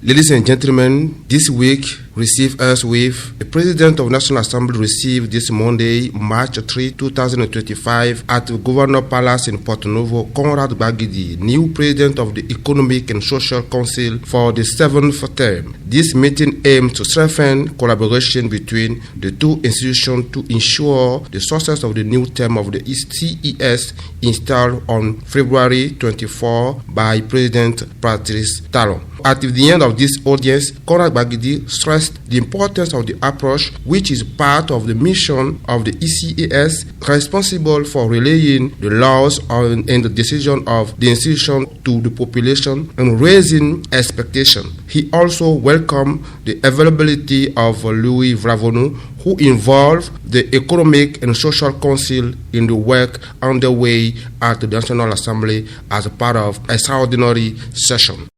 Ladies and gentlemen, this week receive us with the President of National Assembly received this Monday, March 3, 2025 at the Governor Palace in Porto Novo, Conrad Gbagidi, new President of the Economic and Social Council for the 7th term. This meeting aims to strengthen collaboration between the two institutions to ensure the success of the new term of the CES installed on February 24 by President Patrice Talon. At the end of this audience, Conrad Gbagidi stressed the importance of the approach, which is part of the mission of the ECAS, responsible for relaying the laws and the decision of the institution to the population and raising expectation. He also welcomed the availability of Louis Vravonu, who involved the Economic and Social Council in the work underway at the National Assembly as a part of an extraordinary session.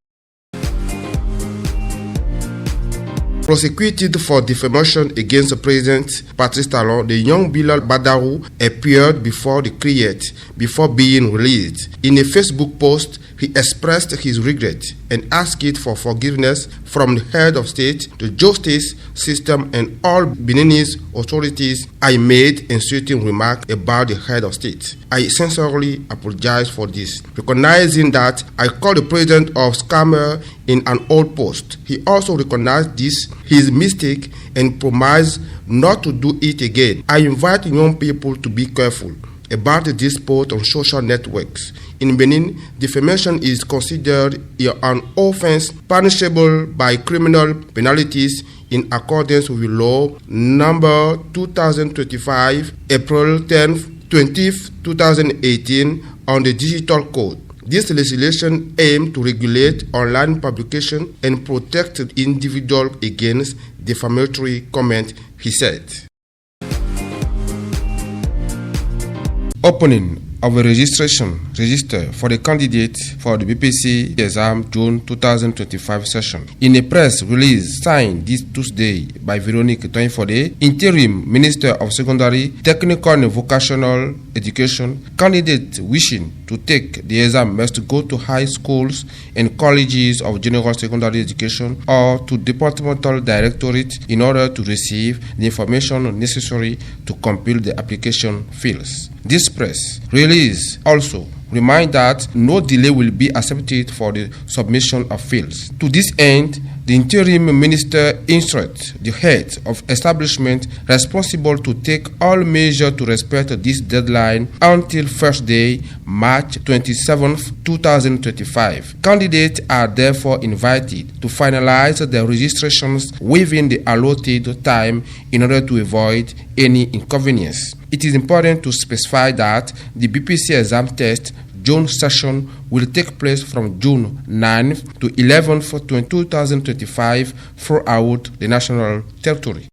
Prosecuted for defamation against President Patrice Talon, the young Bilal Badarou appeared before the Criet before being released. In a Facebook post, he expressed his regret and asked for forgiveness from the head of state, the justice system, and all Beninese authorities. I made insulting remarks about the head of state. I sincerely apologize for this, recognizing that I called the president of scammer in an old post. He also recognized his mistake and promised not to do it again. I invite young people to be careful about the dispute on social networks. In Benin, defamation is considered an offense punishable by criminal penalties in accordance with law number 2025, April 10, 20, 2018 on the Digital Code. This legislation aims to regulate online publication and protect individuals against defamatory comment, he said. Opening of a registration register for the candidate for the BPC exam June 2025 session. In a press release signed this Tuesday by Veronique Toinfode, Interim Minister of Secondary, Technical and Vocational Education, candidates wishing to take the exam must go to high schools and colleges of general secondary education or to departmental directorate in order to receive the information necessary to compile the application fields. This press release also reminds that no delay will be accepted for the submission of fields. To this end, the interim minister instructs the head of establishment responsible to take all measures to respect this deadline until first day, March 27, 2025. Candidates are therefore invited to finalize their registrations within the allotted time in order to avoid any inconvenience. It is important to specify that the BPC exam test June session will take place from June 9th to 11th, 2025 throughout the national territory.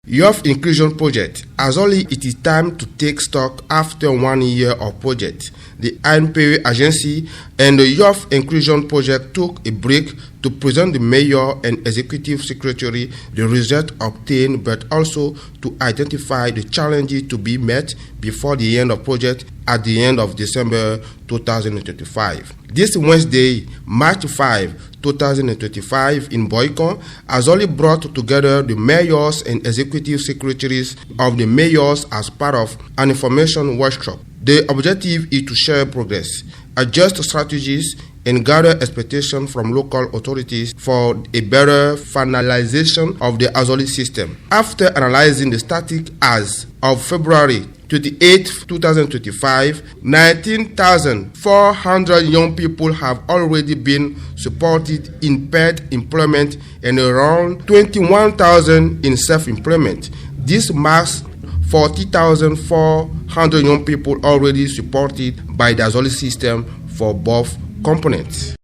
Youth Inclusion Project. As only it is time to take stock after 1 year of project. The INPE agency and the Youth Inclusion Project took a break to present the Mayor and Executive Secretary the result obtained, but also to identify the challenges to be met before the end of project at the end of December 2025. This Wednesday, March 5, 2025 in Boycon has only brought together the mayors and executive secretaries of the mayors as part of an information workshop. The objective is to share progress, adjust strategies, and gather expectations from local authorities for a better finalization of the Azoli system. After analyzing the static as of February 28, 2025, 19,400 young people have already been supported in paid employment and around 21,000 in self-employment. This marks 40,400 young people already supported by the Azoli system for both components.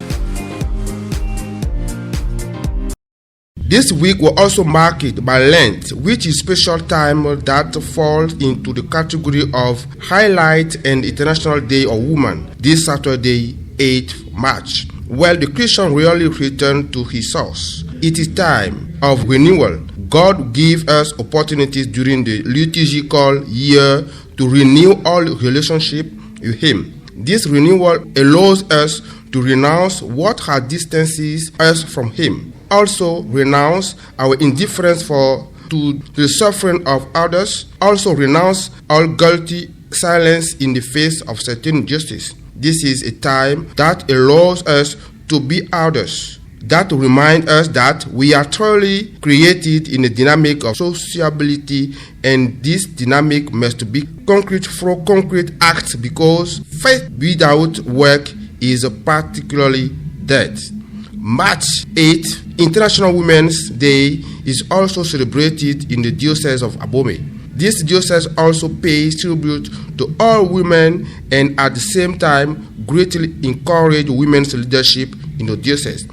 This week was also marked by Lent, which is special time that falls into the category of Highlight and International Day of Women this Saturday, 8th March. While the Christian really return to his source, it is time of renewal. God gives us opportunities during the liturgical year to renew all relationship with Him. This renewal allows us to renounce what has distances us from Him. Also renounce our indifference to the suffering of others. Also renounce all guilty silence in the face of certain justice. This is a time that allows us to be others, that remind us that we are truly created in a dynamic of sociability, and this dynamic must be concrete through concrete acts, because faith without work is particularly dead. March 8, International Women's Day, is also celebrated in the Diocese of Abomey. This diocese also pays tribute to all women and at the same time greatly encourage women's leadership in the diocese.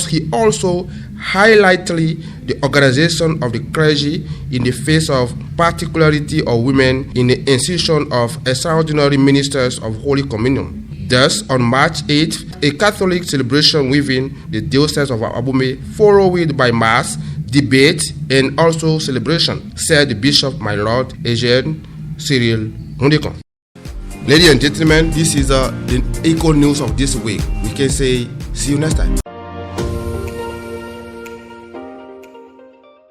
He also highlighted the organization of the clergy in the face of particularity of women in the institution of extraordinary ministers of Holy Communion. Thus, on March 8th, a Catholic celebration within the Diocese of Abomey, followed by Mass, debate, and also celebration, said the Bishop, my Lord, Eugène Cyril Hundécon. Ladies and gentlemen, this is the ICONE news of this week. We can say, see you next time.